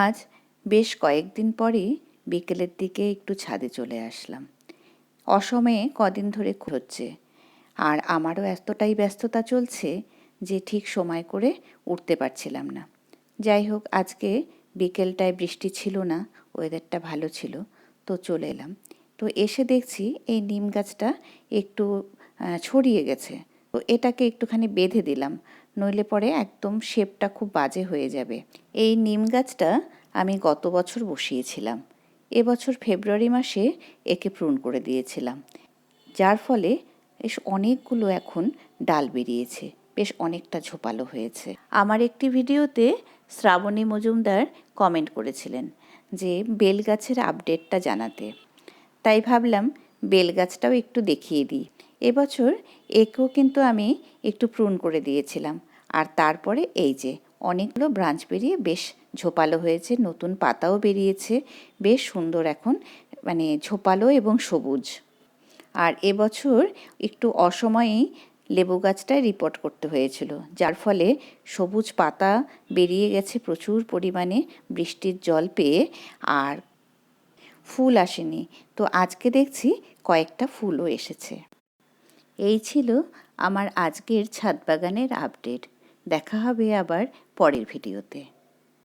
আজ বেশ কয়েকদিন পরেই বিকেলের দিকে একটু ছাদে চলে আসলাম। অসময়ে কদিন ধরে হচ্ছে, আর আমারও এতটাই ব্যস্ততা চলছে যে ঠিক সময় করে উঠতে পারছিলাম না। যাই হোক, আজকে বিকেলটায় বৃষ্টি ছিল না, ওয়েদারটা ভালো ছিল, তো চলে এলাম। তো এসে দেখছি এই নিম গাছটা একটু ছড়িয়ে গেছে, তো এটাকে একটুখানি বেঁধে দিলাম, নইলে পরে একদম শেপটা খুব বাজে হয়ে যাবে। এই নিম গাছটা আমি গত বছর বসিয়েছিলাম, এবছর ফেব্রুয়ারি মাসে একে প্রুন করে দিয়েছিলাম, যার ফলে বেশ অনেকগুলো এখন ডাল বেরিয়েছে, বেশ অনেকটা ঝোপালো হয়েছে। আমার একটি ভিডিওতে শ্রাবণী মজুমদার কমেন্ট করেছিলেন যে বেল গাছের আপডেটটা জানাতে, তাই ভাবলাম বেল গাছটাও একটু দেখিয়ে দিই। এবছর একেও কিন্তু আমি একটু প্রুন করে দিয়েছিলাম, আর তারপরে এই যে অনেকগুলো ব্রাঞ্চ বেরিয়ে বেশ ঝোপালো হয়েছে, নতুন পাতাও বেরিয়েছে, বেশ সুন্দর এখন, মানে ঝোপালো এবং সবুজ। আর এবছর একটু অসময়েই লেবু গাছটায় রিপোর্ট করতে হয়েছিল, যার ফলে সবুজ পাতা বেরিয়ে গেছে প্রচুর পরিমাণে বৃষ্টির জল পেয়ে, আর ফুল আসেনি। তো আজকে দেখছি কয়েকটা ফুলও এসেছে। এই ছিল আমার আজকের ছাদ বাগানের আপডেট। দেখা হবে আবার পরের ভিডিওতে।